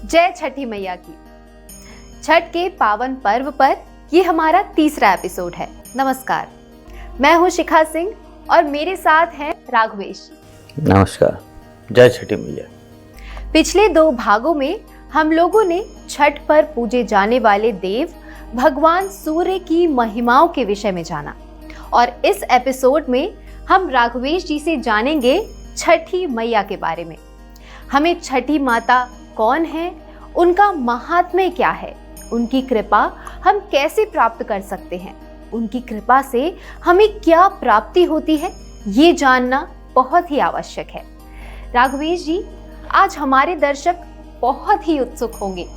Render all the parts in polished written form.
जय छठी मैया की। छठ के पावन पर्व पर ये हमारा तीसरा एपिसोड है। नमस्कार, मैं हूँ शिखा सिंह और मेरे साथ हैं राघवेश। नमस्कार, जय छठी मैया। पिछले 2 भागों में हम लोगों ने छठ पर पूजे जाने वाले देव भगवान सूर्य की महिमाओं के विषय में जाना और इस एपिसोड में हम राघवेश जी से जानेंगे छठी मैया के बारे में। हमें छठी माता कौन है, उनका महात्म्य क्या है, उनकी कृपा हम कैसे प्राप्त कर सकते हैं, उनकी कृपा से हमें क्या प्राप्ति होती है, ये जानना बहुत ही आवश्यक है। राघवेश जी, आज हमारे दर्शक बहुत ही उत्सुक होंगे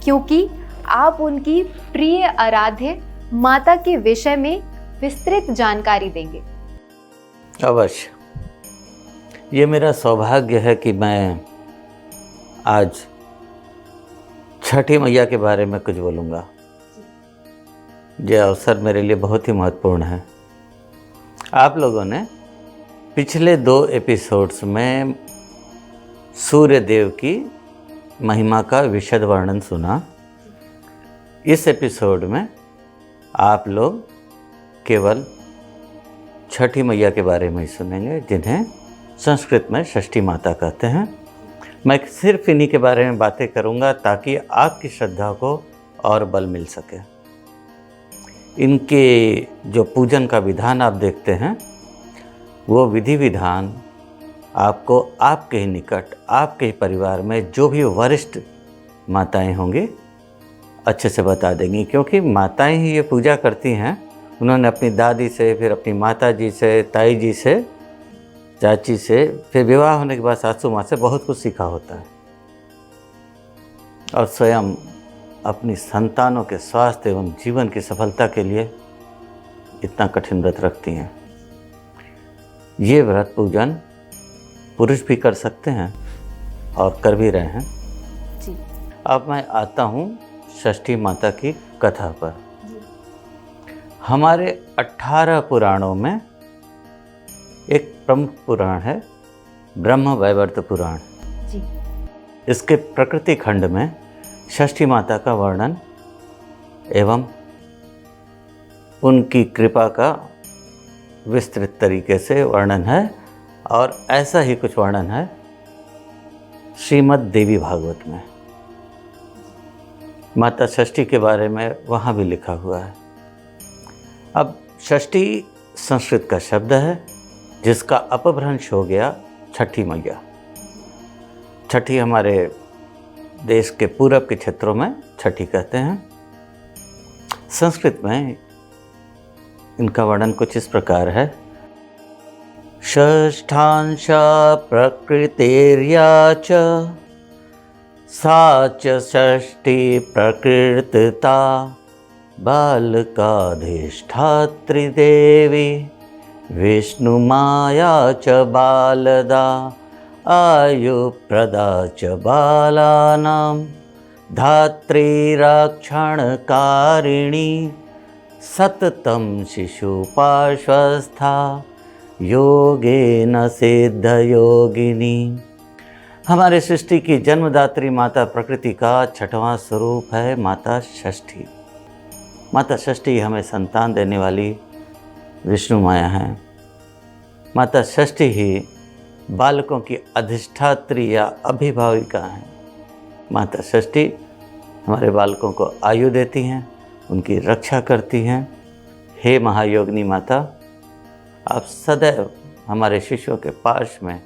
क्योंकि आप उनकी प्रिय आराध्य माता के विषय में विस्तृत जानकारी देंगे। अवश्य, ये मेरा सौभाग्य है कि मैं आज छठी मैया के बारे में कुछ बोलूँगा। यह अवसर मेरे लिए बहुत ही महत्वपूर्ण है। आप लोगों ने पिछले 2 एपिसोड्स में सूर्य देव की महिमा का विशद वर्णन सुना। इस एपिसोड में आप लोग केवल छठी मैया के बारे में ही सुनेंगे, जिन्हें संस्कृत में षष्ठी माता कहते हैं। मैं सिर्फ इन्हीं के बारे में बातें करूंगा ताकि आपकी श्रद्धा को और बल मिल सके। इनके जो पूजन का विधान आप देखते हैं, वो विधि विधान आपको आपके ही निकट, आपके ही परिवार में जो भी वरिष्ठ माताएं होंगी अच्छे से बता देंगी, क्योंकि माताएं ही ये पूजा करती हैं। उन्होंने अपनी दादी से, फिर अपनी माता जी से, ताई जी से, चाची से, फिर विवाह होने के बाद सासू माँ से बहुत कुछ सीखा होता है और स्वयं अपनी संतानों के स्वास्थ्य एवं जीवन की सफलता के लिए इतना कठिन व्रत रखती हैं। ये व्रत पूजन पुरुष भी कर सकते हैं और कर भी रहे हैं जी। अब मैं आता हूँ षष्ठी माता की कथा पर। हमारे 18 पुराणों में एक प्रमुख पुराण है ब्रह्म वैवर्त पुराण जी। इसके प्रकृति खंड में षष्ठी माता का वर्णन एवं उनकी कृपा का विस्तृत तरीके से वर्णन है और ऐसा ही कुछ वर्णन है श्रीमद् देवी भागवत में। माता षष्ठी के बारे में वहाँ भी लिखा हुआ है। अब षष्ठी संस्कृत का शब्द है जिसका अपभ्रंश हो गया छठी मैया। छठी हमारे देश के पूरब के क्षेत्रों में छठी कहते हैं। संस्कृत में इनका वर्णन कुछ इस प्रकार है। षष्ठांशा प्रकृतिर्या च सा च षष्ठी प्रकृतिता बालकाधिष्ठात्री देवी विष्णुमाया च बालदा आयुप्रदा च बालानां धात्रीरक्षणकारिणी सततं शिशुपार्श्वस्था योगेन सिद्धयोगिनी। हमारे सृष्टि की जन्मदात्री माता प्रकृति का 6वां स्वरूप है माता षष्ठी। माता षष्ठी हमें संतान देने वाली विष्णु माया है। माता षष्ठी ही बालकों की अधिष्ठात्री या अभिभाविका है। माता षष्ठी हमारे बालकों को आयु देती हैं, उनकी रक्षा करती हैं। हे महायोगिनी माता, आप सदैव हमारे शिष्यों के पार्श्व में,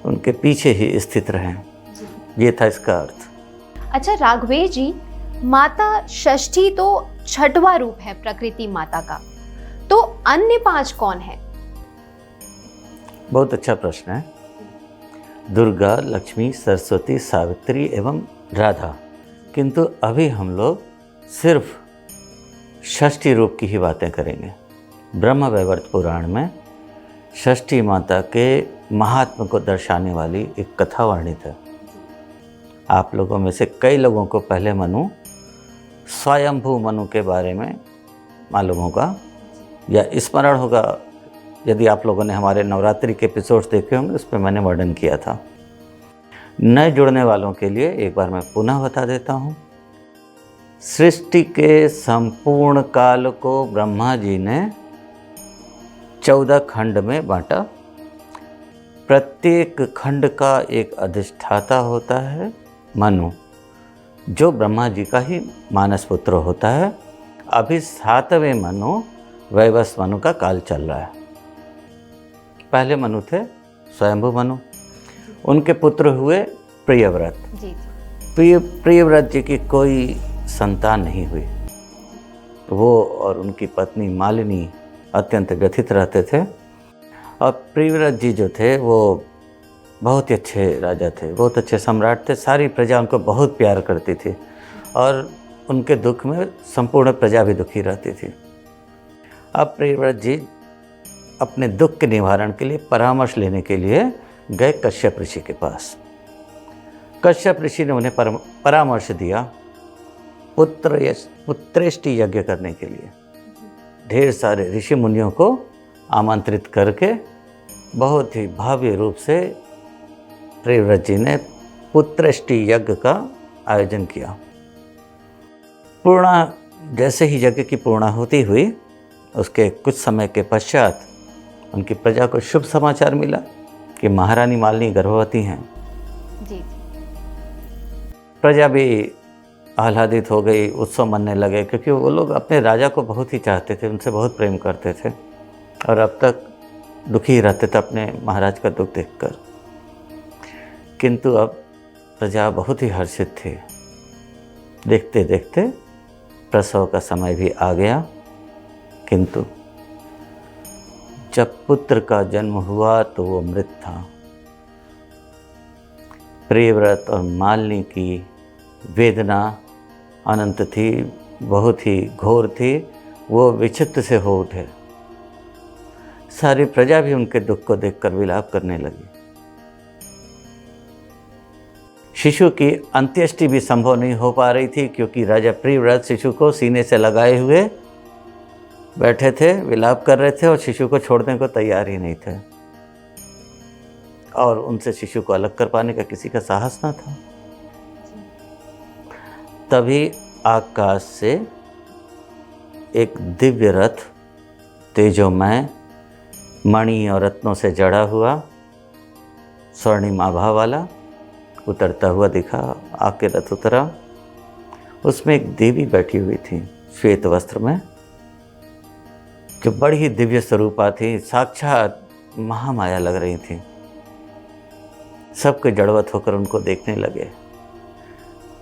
उनके पीछे ही स्थित रहें। ये था इसका अर्थ। अच्छा राघवेश जी, माता षष्ठी तो 6वां रूप है प्रकृति माता का, तो अन्य 5 कौन है? बहुत अच्छा प्रश्न है। दुर्गा, लक्ष्मी, सरस्वती, सावित्री एवं राधा। किंतु अभी हम लोग सिर्फ षष्ठी रूप की ही बातें करेंगे। ब्रह्म वैवर्त पुराण में षष्ठी माता के महात्म्य को दर्शाने वाली एक कथा वर्णित है। आप लोगों में से कई लोगों को पहले स्वयंभू मनु के बारे में मालूम होगा या स्मरण होगा। यदि आप लोगों ने हमारे नवरात्रि के एपिसोड्स देखे होंगे, उस पर मैंने वर्णन किया था। नए जुड़ने वालों के लिए एक बार मैं पुनः बता देता हूँ। सृष्टि के संपूर्ण काल को ब्रह्मा जी ने 14 खंड में बांटा। प्रत्येक खंड का एक अधिष्ठाता होता है मनु, जो ब्रह्मा जी का ही मानस पुत्र होता है। अभी 7वें मनु वैवस्वत मनु का काल चल रहा है। पहले मनु थे स्वयंभू मनु, उनके पुत्र हुए प्रियव्रत। प्रियव्रत जी की कोई संतान नहीं हुई। वो और उनकी पत्नी मालिनी अत्यंत व्यथित रहते थे। और प्रियव्रत जी जो थे वो बहुत ही अच्छे राजा थे, बहुत अच्छे सम्राट थे। सारी प्रजा उनको बहुत प्यार करती थी और उनके दुख में संपूर्ण प्रजा भी दुखी रहती थी। अब प्रियव्रत जी अपने दुख के निवारण के लिए परामर्श लेने के लिए गए कश्यप ऋषि के पास। कश्यप ऋषि ने उन्हें परामर्श दिया पुत्रेष्टि यज्ञ करने के लिए। ढेर सारे ऋषि मुनियों को आमंत्रित करके बहुत ही भव्य रूप से प्रियव्रत जी ने पुत्रेष्टि यज्ञ का आयोजन किया। पूर्णा जैसे ही यज्ञ की पूर्णाहुति हुई, उसके कुछ समय के पश्चात उनकी प्रजा को शुभ समाचार मिला कि महारानी मालिनी गर्भवती हैं। जी। प्रजा भी आह्लादित हो गई, उत्सव मनने लगे, क्योंकि वो लोग अपने राजा को बहुत ही चाहते थे, उनसे बहुत प्रेम करते थे और अब तक दुखी रहते थे अपने महाराज का दुख देखकर। किंतु अब प्रजा बहुत ही हर्षित थी। देखते देखते प्रसव का समय भी आ गया, किंतु जब पुत्र का जन्म हुआ तो वो मृत था। प्रियव्रत और मालिनी की वेदना अनंत थी, बहुत ही घोर थी। वो विचित्र से हो उठे। सारी प्रजा भी उनके दुख को देखकर विलाप करने लगी। शिशु की अंत्येष्टि भी संभव नहीं हो पा रही थी, क्योंकि राजा प्रियव्रत शिशु को सीने से लगाए हुए बैठे थे, विलाप कर रहे थे और शिशु को छोड़ने को तैयार ही नहीं थे। और उनसे शिशु को अलग कर पाने का किसी का साहस न था। तभी आकाश से एक दिव्य रथ तेजोमय मणि और रत्नों से जड़ा हुआ, स्वर्णिम आभा वाला उतरता हुआ दिखा। आके रथ उतरा, उसमें एक देवी बैठी हुई थी श्वेत वस्त्र में, जो बड़ी ही दिव्य स्वरूपा थी, साक्षात महामाया लग रही थी। सबके जड़वत होकर उनको देखने लगे।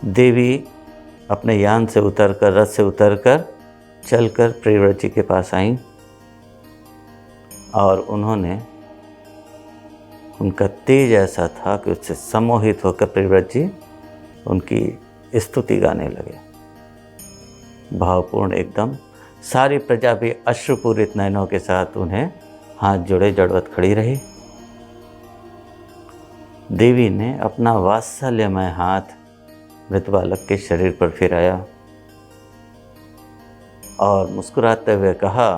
देवी अपने यान से उतरकर, रथ से उतरकर चलकर प्रियव्रत जी के पास आईं और उन्होंने, उनका तेज ऐसा था कि उससे सम्मोहित होकर प्रियव्रत जी उनकी स्तुति गाने लगे, भावपूर्ण एकदम। सारी प्रजा भी अश्रुपूरित नयनों के साथ उन्हें हाथ जोड़े जड़वत खड़ी रही। देवी ने अपना वात्सल्यमय हाथ मृत बालक के शरीर पर फिराया और मुस्कुराते हुए कहा,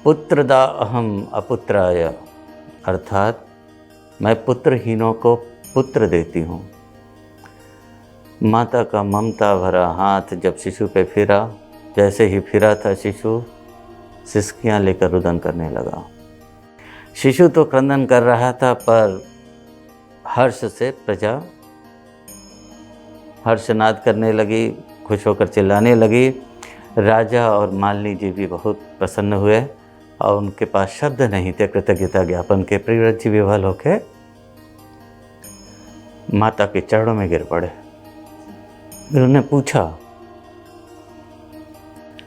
पुत्रदा अहम अपुत्राय, अर्थात मैं पुत्रहीनों को पुत्र देती हूँ। माता का ममता भरा हाथ जब शिशु पे फिरा, जैसे ही फिरा था शिशु सिसकियाँ लेकर रुदन करने लगा। शिशु तो क्रंदन कर रहा था, पर हर्ष से प्रजा हर्षनाद करने लगी, खुश होकर चिल्लाने लगी। राजा और मालिनी जी भी बहुत प्रसन्न हुए और उनके पास शब्द नहीं थे कृतज्ञता ज्ञापन के। प्रियव्रत जी विवल होके माता के चरणों में गिर पड़े। उन्होंने पूछा,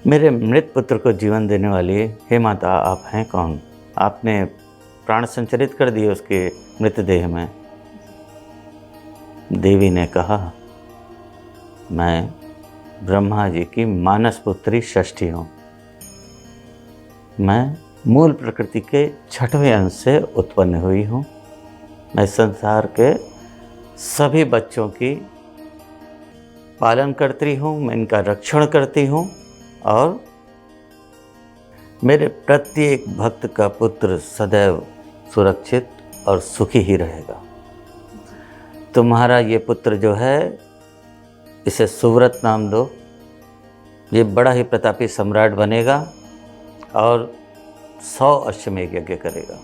मेरे मृत पुत्र को जीवन देने वाली हे माता, आप हैं कौन? आपने प्राण संचरित कर दिए उसके मृतदेह में। देवी ने कहा, मैं ब्रह्मा जी की मानस पुत्री षष्ठी हूँ। मैं मूल प्रकृति के 6वें अंश से उत्पन्न हुई हूँ। मैं संसार के सभी बच्चों की पालन करती हूँ, मैं इनका रक्षण करती हूँ और मेरे प्रत्येक भक्त का पुत्र सदैव सुरक्षित और सुखी ही रहेगा। तुम्हारा ये पुत्र जो है इसे सुव्रत नाम दो, ये बड़ा ही प्रतापी सम्राट बनेगा और 100 अश्वमेध यज्ञ करेगा।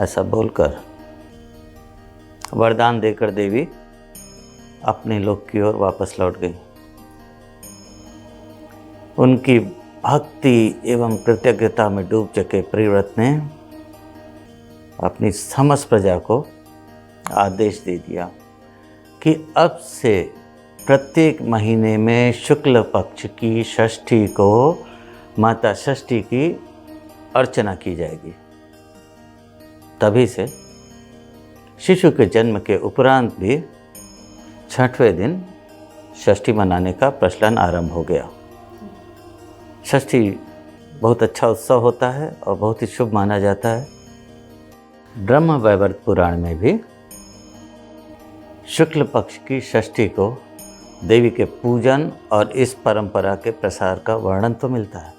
ऐसा बोलकर वरदान देकर देवी अपने लोक की ओर वापस लौट गई। उनकी भक्ति एवं कृतज्ञता में डूब चुके प्रियव्रत ने अपनी समस्त प्रजा को आदेश दे दिया कि अब से प्रत्येक महीने में शुक्ल पक्ष की षष्ठी को माता षष्ठी की अर्चना की जाएगी। तभी से शिशु के जन्म के उपरांत भी 6वें दिन षष्ठी मनाने का प्रचलन आरंभ हो गया। षष्ठी बहुत अच्छा उत्सव होता है और बहुत ही शुभ माना जाता है। ब्रह्म वैवर्त पुराण में भी शुक्ल पक्ष की षष्ठी को देवी के पूजन और इस परंपरा के प्रसार का वर्णन तो मिलता है,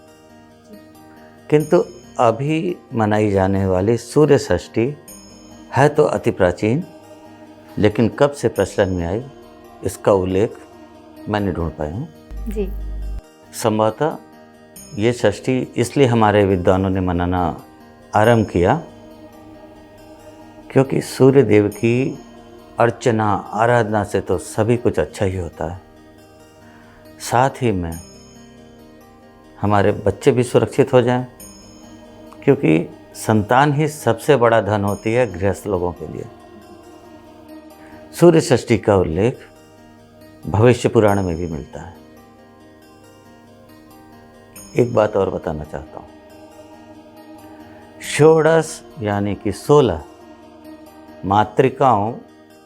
किंतु अभी मनाई जाने वाली सूर्य षष्ठी है तो अति प्राचीन, लेकिन कब से प्रचलन में आई इसका उल्लेख मैंने ढूंढ पाया हूँ जी। संभवतः ये षष्ठी इसलिए हमारे विद्वानों ने मनाना आरंभ किया क्योंकि सूर्य देव की अर्चना आराधना से तो सभी कुछ अच्छा ही होता है, साथ ही में हमारे बच्चे भी सुरक्षित हो जाएं, क्योंकि संतान ही सबसे बड़ा धन होती है गृहस्थ लोगों के लिए। सूर्य षष्ठी का उल्लेख भविष्य पुराण में भी मिलता है। एक बात और बताना चाहता हूँ, षोडश यानी कि 16 मातृकाओं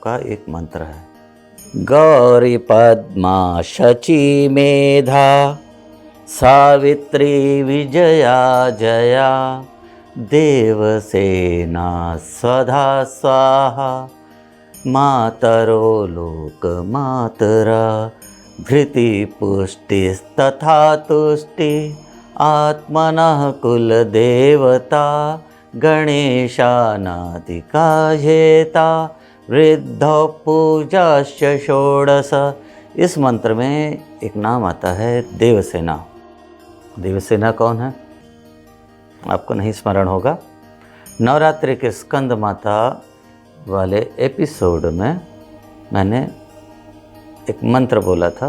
का एक मंत्र है। गौरी पद्मा शची मेधा सावित्री विजया जया देवसेना स्वधा स्वाहा मातरो लोक मातरा धृति पुष्टिस्तथा तुष्टि आत्मनः कुल देवता गणेशानादिका हेता वृद्धौ पूजाश्च षोडश। इस मंत्र में एक नाम आता है देवसेना। देवसेना कौन है आपको नहीं स्मरण होगा। नवरात्रि के स्कंद माता वाले एपिसोड में मैंने एक मंत्र बोला था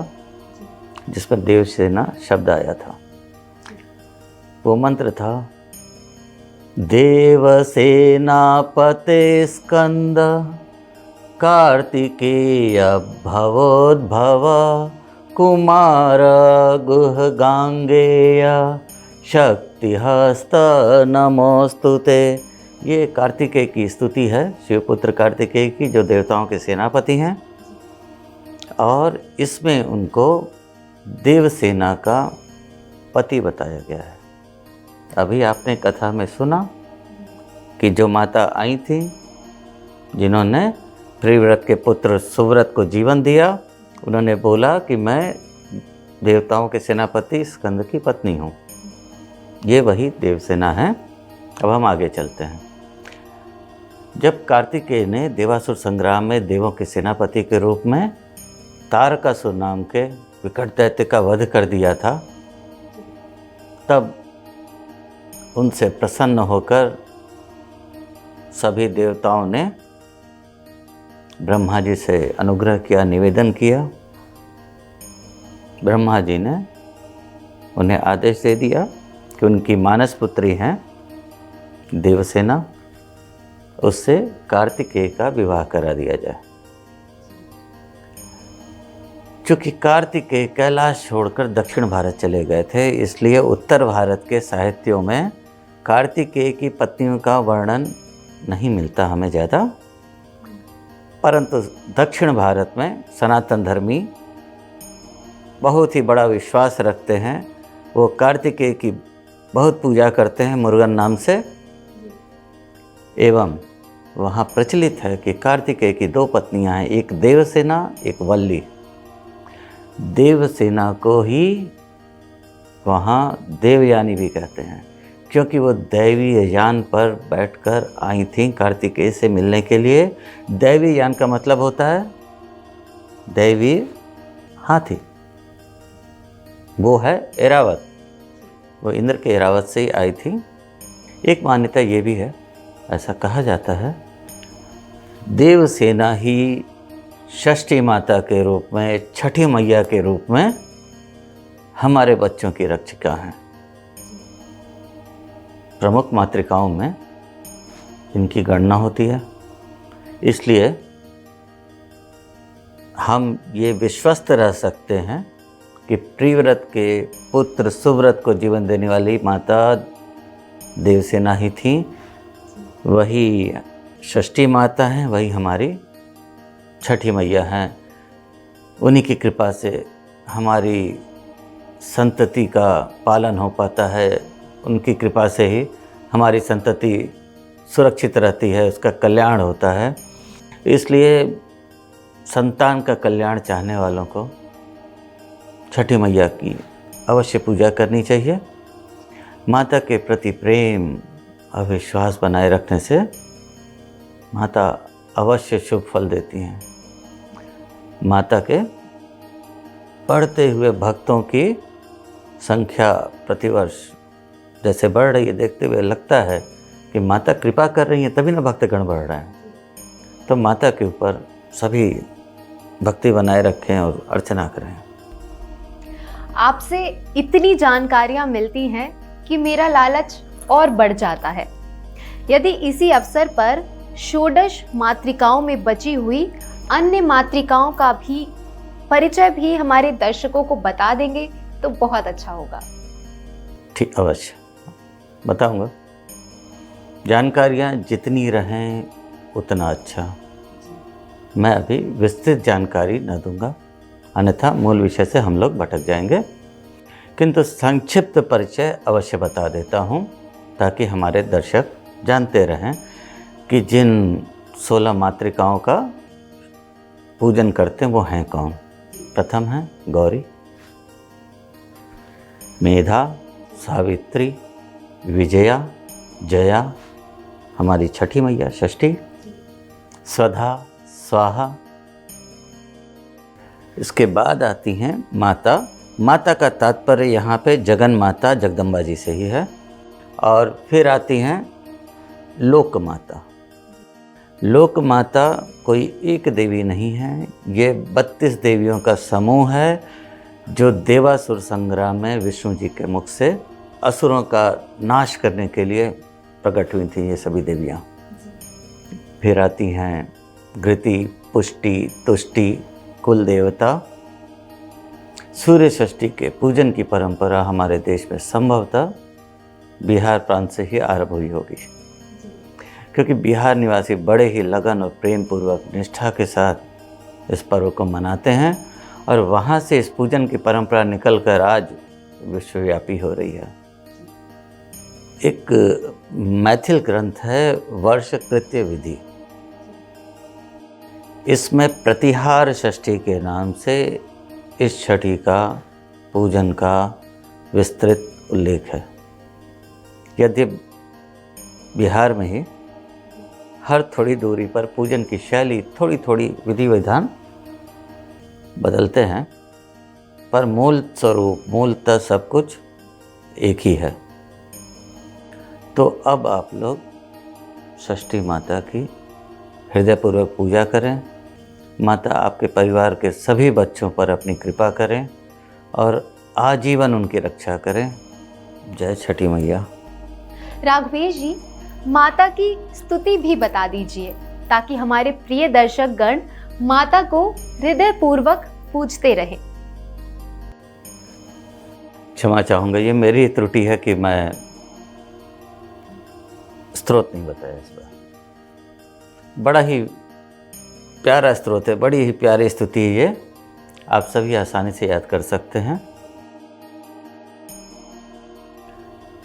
जिसमें देवसेना शब्द आया था। वो मंत्र था देवसेनापते स्कंद कार्तिकेय भवोद्भव कुमार गुह गांगेय शक्तिहस्त नमोस्तुते। ये कार्तिकेय की स्तुति है, शिवपुत्र कार्तिकेय की, जो देवताओं के सेनापति हैं, और इसमें उनको देवसेना का पति बताया गया है। अभी आपने कथा में सुना कि जो माता आई थी जिन्होंने प्रियव्रत के पुत्र सुव्रत को जीवन दिया, उन्होंने बोला कि मैं देवताओं के सेनापति स्कंद की पत्नी हूँ। ये वही देवसेना है। अब हम आगे चलते हैं। जब कार्तिकेय ने देवासुर संग्राम में देवों के सेनापति के रूप में तारकासुर नाम के विकट दैत्य का वध कर दिया था, तब उनसे प्रसन्न होकर सभी देवताओं ने ब्रह्मा जी से अनुग्रह किया, निवेदन किया। ब्रह्मा जी ने उन्हें आदेश दे दिया कि उनकी मानस पुत्री हैं देवसेना, उससे कार्तिकेय का विवाह करा दिया जाए। चूँकि कार्तिकेय कैलाश छोड़कर दक्षिण भारत चले गए थे, इसलिए उत्तर भारत के साहित्यों में कार्तिकेय की पत्नियों का वर्णन नहीं मिलता हमें ज़्यादा, परंतु दक्षिण भारत में सनातन धर्मी बहुत ही बड़ा विश्वास रखते हैं। वो कार्तिकेय की बहुत पूजा करते हैं मुरुगन नाम से, एवं वहाँ प्रचलित है कि कार्तिकेय की 2 पत्नियाँ हैं, एक देवसेना एक वल्ली। देवसेना को ही वहाँ देवयानी भी कहते हैं। क्योंकि वो दैवीय यान पर बैठकर आई थी कार्तिकेय से मिलने के लिए। दैवीय यान का मतलब होता है दैवीय हाथी, वो है ऐरावत, वो इंद्र के ऐरावत से ही आई थी। एक मान्यता ये भी है, ऐसा कहा जाता है देवसेना ही षष्ठी माता के रूप में, छठी मैया के रूप में हमारे बच्चों की रक्षिका हैं। प्रमुख मातृकाओं में इनकी गणना होती है, इसलिए हम ये विश्वस्त रह सकते हैं कि प्रियव्रत के पुत्र सुव्रत को जीवन देने वाली माता देवसेना ही थी, वही षष्ठी माता हैं, वही हमारी छठी मैया हैं। उन्हीं की कृपा से हमारी संतति का पालन हो पाता है, उनकी कृपा से ही हमारी संतति सुरक्षित रहती है, उसका कल्याण होता है। इसलिए संतान का कल्याण चाहने वालों को छठी मैया की अवश्य पूजा करनी चाहिए। माता के प्रति प्रेम और विश्वास बनाए रखने से माता अवश्य शुभ फल देती हैं। माता के बढ़ते हुए भक्तों की संख्या प्रतिवर्ष जैसे बढ़ रही है, देखते हुए लगता है कि माता कृपा कर रही है, तभी ना भक्तगण बढ़ रहे हैं। तो माता के ऊपर सभी भक्ति बनाए रखें और अर्चना करें। आपसे इतनी जानकारियां मिलती हैं कि मेरा लालच और बढ़ जाता है। यदि इसी अवसर पर षोडश मातृकाओं में बची हुई अन्य मातृकाओं का भी परिचय भी हमारे दर्शकों को बता देंगे तो बहुत अच्छा होगा। ठीक, अवश्य बताऊंगा। जानकारियाँ जितनी रहें उतना अच्छा। मैं अभी विस्तृत जानकारी न दूंगा, अन्यथा मूल विषय से हम लोग भटक जाएंगे, किंतु संक्षिप्त परिचय अवश्य बता देता हूँ ताकि हमारे दर्शक जानते रहें कि जिन 16 मातृकाओं का पूजन करते हैं वो हैं कौन। प्रथम है गौरी, मेधा, सावित्री, विजया, जया, हमारी छठी मैया षष्ठी, स्वधा, स्वाहा। इसके बाद आती हैं माता। माता का तात्पर्य यहाँ पे जगन माता जगदम्बा जी से ही है। और फिर आती हैं लोक माता। लोक माता कोई एक देवी नहीं है, ये 32 देवियों का समूह है जो देवासुर संग्राम में विष्णु जी के मुख से असुरों का नाश करने के लिए प्रकट हुई थी ये सभी देवियाँ। फिर आती हैं घृति, पुष्टि, तुष्टि, कुल देवता। सूर्य षष्ठी के पूजन की परंपरा हमारे देश में संभवतः बिहार प्रांत से ही आरंभ हुई होगी, क्योंकि बिहार निवासी बड़े ही लगन और प्रेम पूर्वक निष्ठा के साथ इस पर्व को मनाते हैं और वहाँ से इस पूजन की परंपरा निकलकर आज विश्वव्यापी हो रही है। एक मैथिल ग्रंथ है वर्ष कृत्य विधि, इसमें प्रतिहार षष्ठी के नाम से इस छठी का पूजन का विस्तृत उल्लेख है। यद्यपि बिहार में ही हर थोड़ी दूरी पर पूजन की शैली थोड़ी थोड़ी विधि विधान बदलते हैं, पर मूल स्वरूप मूलतः सब कुछ एक ही है। तो अब आप लोग षष्ठी माता की हृदयपूर्वक पूजा करें। माता आपके परिवार के सभी बच्चों पर अपनी कृपा करें और आजीवन उनकी रक्षा करें। जय छठी मैया। राघवेश जी, माता की स्तुति भी बता दीजिए ताकि हमारे प्रिय दर्शक गण माता को हृदय पूर्वक पूजते रहें। क्षमा चाहूँगा, ये मेरी त्रुटि है कि मैं स्तोत्र नहीं बताया इस बार। बड़ा ही प्यारा स्तोत्र है, बड़ी ही प्यारी स्तुति है ये, आप सभी आसानी से याद कर सकते हैं।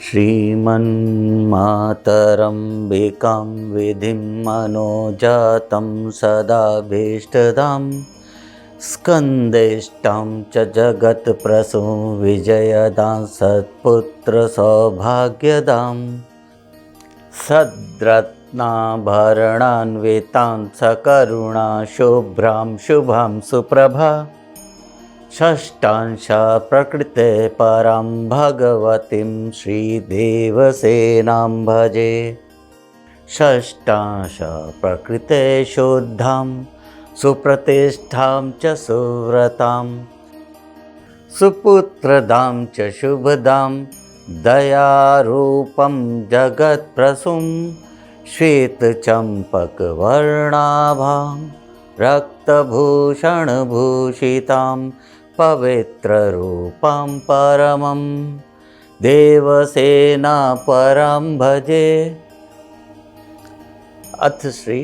श्रीमन्मातरम्बिकां विधिं मनोजातं सदा भीष्टदां स्कन्देष्टं च जगत्प्रसूं विजयदां सत्पुत्र सौभाग्यदां सद्रत्नाभरणान्वितां सकरुणा शुभ्रां शुभां सुप्रभा षष्ठांशा प्रकृते परां भगवतीं श्रीदेवसेनां भजे। षष्ठांशा प्रकृते शुद्धां सुप्रतिष्ठां च सुव्रतां सुपुत्रदां च शुभदां दयारूपं जगत्प्रसूं श्वेतचम्पकवर्णाभां रक्तभूषणभूषितां पवित्ररूपां परमं देवसेना परं भजे। अथ श्री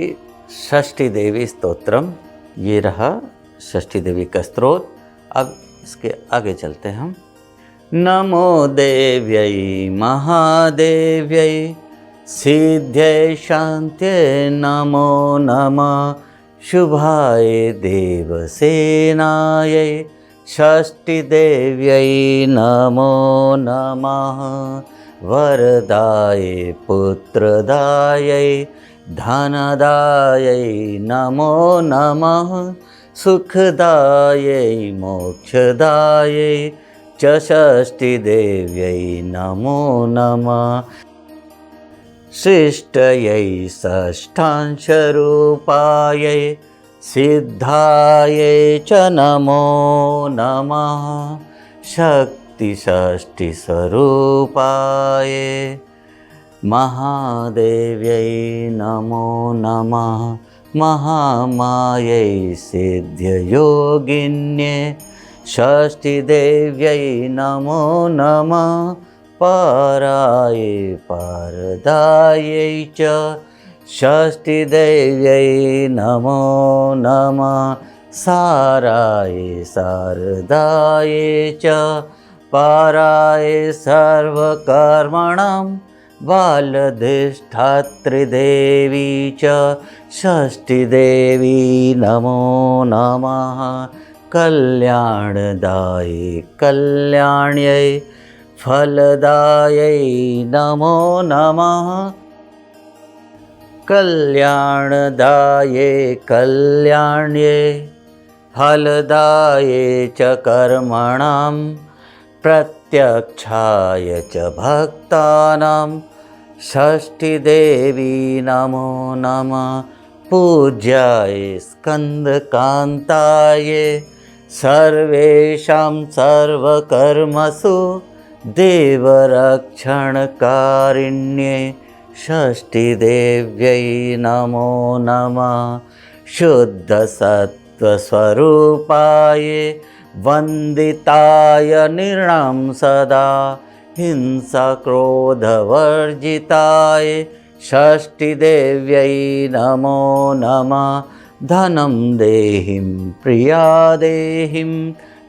षष्ठी देवी स्तोत्रम, ये रहा षष्ठी देवी का स्तोत्र। अब इसके आगे चलते हैं हम। नमो देव्यै महादेव्यै सिद्ध्यै शान्त्यै नमो नमः शुभाय देवसेनायै षष्ठीदेव्यै नमो नमः वरदाय पुत्रदायै धनदायै नमो नमः सुखदायै मोक्षदायै च षष्ठीदेव्यै नमो नमः शिष्टयै षष्ठांशरूपायै सिद्धायै च नमो नमः शक्तिषष्ठीस्वरूपायै महादेव्यै नमो नमः महामायै सिद्ध्ययोगिन्यै षष्ठीदेव्यै नमो नमः पाराय पारदायै च षष्ठीदेव्यै नमो नमः साराय शारदायै च पाराय सर्वकर्मणां बालधिष्ठात्रिदेवी च षष्ठीदेवी नमो नमः कल्याणदायै कल्याण्यै फलदायै नमो नमः कल्याणदायै कल्याण्यै फलदायै च कर्मणां प्रत्यक्षाय च भक्तानां षष्ठीदेवी नमो नमः पूज्याय स्कन्दकान्ताय सर्वेषां सर्वकर्मसु देवरक्षणकारिण्ये षष्ठीदेव्यै नमो नमः शुद्धसत्त्वस्वरूपाय वन्दिताय नृणां सदा हिंसाक्रोधवर्जिताय षष्ठीदेव्यै नमो नमः धनं देहिं प्रिया देहिं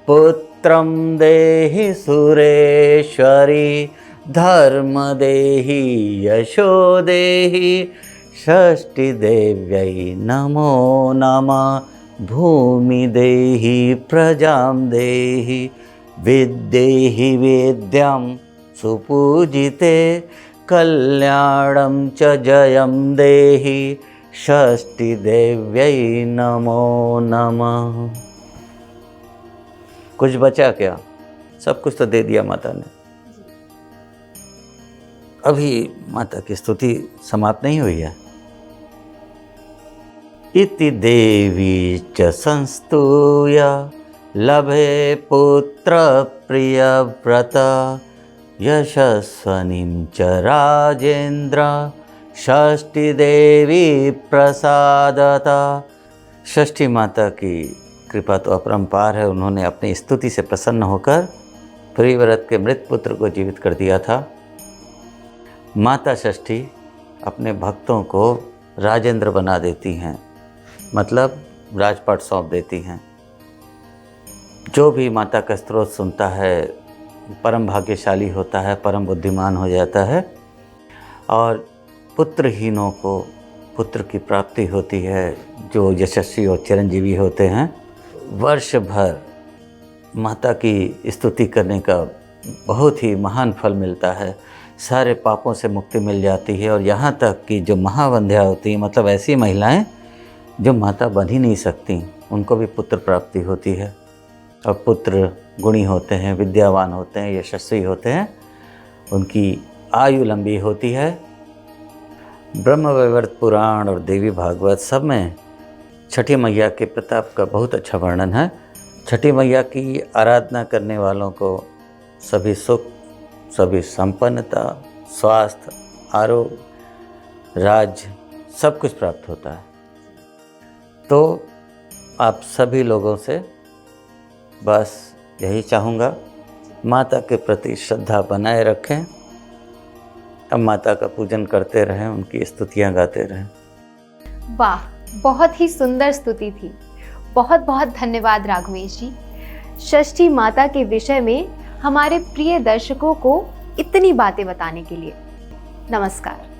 पुत्रं देहि सुरेश्वरी धर्म देहि यशो देहि षष्ठीदेव्यै नमो नमः भूमि देहि प्रजां देहि विद्देहि वेद्यां सुपूजिते कल्याणं च जयं देहि षष्ठीदेव्यै नमो नमः। कुछ बचा क्या? सब कुछ तो दे दिया माता ने। अभी माता की स्तुति समाप्त नहीं हुई है। इति देवी च संस्तूय लभे पुत्र प्रियव्रत यशस्वनीं च राजेन्द्र षष्ठीदेवी प्रसादता। षष्ठी माता की कृपा तो अपरंपार है। उन्होंने अपनी स्तुति से प्रसन्न होकर प्रियव्रत के मृत पुत्र को जीवित कर दिया था। माता षष्ठी अपने भक्तों को राजेंद्र बना देती हैं, मतलब राजपाट सौंप देती हैं। जो भी माता का स्तोत्र सुनता है परम भाग्यशाली होता है, परम बुद्धिमान हो जाता है और पुत्रहीनों को पुत्र की प्राप्ति होती है। जो यशस्वी और चिरंजीवी होते हैं वर्ष भर माता की स्तुति करने का बहुत ही महान फल मिलता है। सारे पापों से मुक्ति मिल जाती है। और यहाँ तक कि जो महावंध्या होती हैं, मतलब ऐसी महिलाएं जो माता बन ही नहीं सकती, उनको भी पुत्र प्राप्ति होती है। और पुत्र गुणी होते हैं, विद्यावान होते हैं, यशस्वी होते हैं, उनकी आयु लंबी होती है। ब्रह्मवैवर्त पुराण और देवी भागवत सब में छठी मैया के प्रताप का बहुत अच्छा वर्णन है। छठी मैया की आराधना करने वालों को सभी सुख, सभी संपन्नता, स्वास्थ्य, आरोग्य, राज्य सब कुछ प्राप्त होता है। तो आप सभी लोगों से बस यही चाहूँगा, माता के प्रति श्रद्धा बनाए रखें। अब माता का पूजन करते रहें, उनकी स्तुतियाँ गाते रहें। वाह, बहुत ही सुंदर स्तुति थी। बहुत बहुत धन्यवाद राघवेश जी, षष्ठी माता के विषय में हमारे प्रिय दर्शकों को इतनी बातें बताने के लिए। नमस्कार।